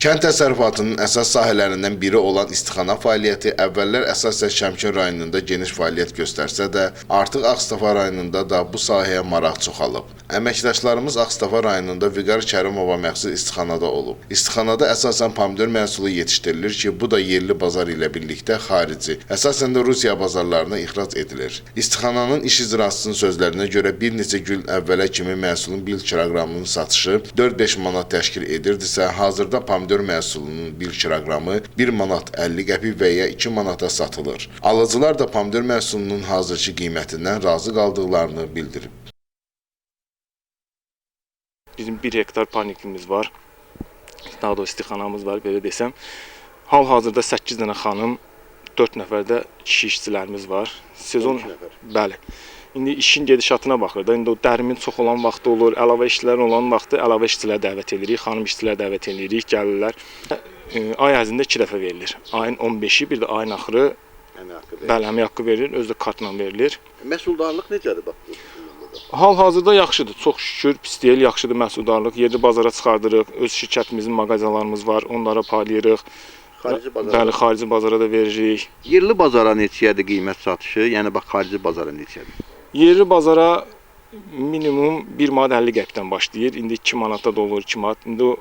Kənd təsərrüfatının əsas sahələrindən biri olan istixana fəaliyyəti əvvəllər əsasən Şəmkir rayonunda geniş fəaliyyət göstərsə də, artıq Ağstafa rayonunda da bu sahəyə maraq çoxalıb. Əməkdaşlarımız Ağstafa rayonunda Vüqar Kərimova məxsus istixanada olub. İstixanada əsasən pomidor məhsulu yetişdirilir ki, bu da yerli bazar ilə birlikdə xarici, əsasən də Rusiya bazarlarına ixrac edilir. İstixananın iş icraçısının sözlərinə görə bir neçə gün əvvələ kimi məhsulun 1 kiloqramının satışı 4-5 manat təşkil edirdisə, hazırda pomidor məhsulunun 1 kiloqramı 1 manat 50 qəpik və ya 2 manata satılır. Alıcılar da pomidor məhsulunun hazırki qiymətindən razı qaldıqlarını bildirib. Bizim 1 hektar panikimiz var, daha doğrusu istixanamız var, belə desəm. Hal-hazırda 8 dənə xanım, 4 nəfər də kişi işçilərimiz var. Sezon, bəli. İndi işin gedişatına baxır da, indi o dərimin çox olan vaxtı olur, əlavə işçilər olan vaxtı əlavə işçilər dəvət edirik, xanım işçilər dəvət edirik, gəlirlər. Ay ərzində 2 dəfə verilir. Ayın 15-i, bir də ayın axırı bəli, əmək haqqı verilir, özü də kartla verilir. Məhsuldarlıq necədir bax bu? Hal-hazırda yaxşıdır, çox şükür, pis deyil, yaxşıdır məhsuldarlıq. Yerli bazara çıxardırıq, öz şirkətimizin mağazalarımız var, onlara paylayırıq. Bəli, xarici bazara da veririk. Yerli bazara neçədir qiymət satışı? Yəni bax xarici bazara neçədir? Yerli bazara minimum 1 manat 50 qəpikdən başlayır. İndi 2 manata da olur, 2 manat. İndi o,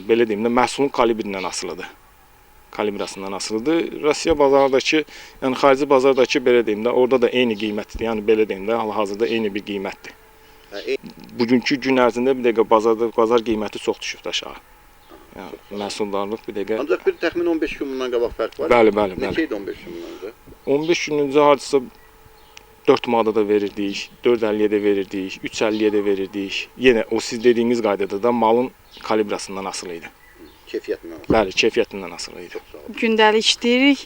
belə deyim də, məhsulun kalibrindən asılıdır. Kalibrasından asılıdır. Rusiya bazardakı, yəni xarici bazardakı, belə deyim də, orada da eyni qiymətdir. Yəni belə deyim də, hal-hazırda eyni bir qiymətdir. Bugünkü gün ərzində bir dəqiqə bazar qiyməti çox düşüb aşağı. Yəni, məhsuldarlıq bir dəqiqə. Ancaq bir təxmin 15 gün bundan qabaq fərq var. Bəli, bəli, bəli. Neçə idi 15 gün bundan qabaq? 15 gün öncə hardasa 4 manata da verirdik, 4.50-yə də verirdik, 3.50-yə də verirdik. Yenə o siz dediyiniz qaydada da malın kalibrasından asılı idi. Keyfiyyətindən asılı. Bəli, keyfiyyətindən asılı idi. Gündəlik işləyirik,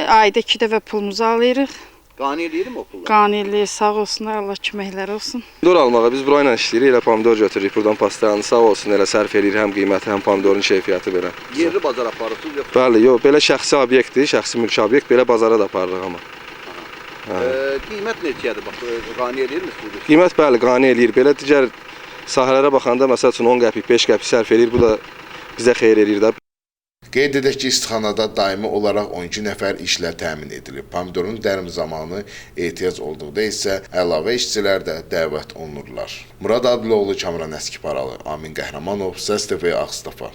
ayda 2 dəfə pulumuzu alırıq. Qane eləyirim o pulları? Qane eləyir, sağ olsunlar, Allah köməkləri olsun. Pomidor almağa biz burayla işləyirik, elə pomidor götürürük, buradan pastanı sağ olsun, elə sərf eləyir həm qiyməti, həm pomidorun keyfiyyəti belə. Yerli bazar aparırsınız yoxsa? Bəli, yox, belə şəxsi obyektdir, şəxsi mülki obyekt, belə bazara da aparırıq amma. Qiymət neçədir bax, qane eləyir misiniz? Qiymət bəli, qane eləyir, belə digər sahələrə baxanda məsəl üçün 10 qəpik, 5 qəpik sərf eləyir, bu da bizə xeyir eləyir də. Qeyd edək ki, istixanada daimi olaraq 12 nəfər işlə təmin edilib. Pomidorun dərim zamanı ehtiyac olduqda isə əlavə işçilər də dəvət olunurlar. Murad Adiloğlu, Kamran Əskiparalı, Amin Qəhrəmanov, Səs TV, Ağstafa.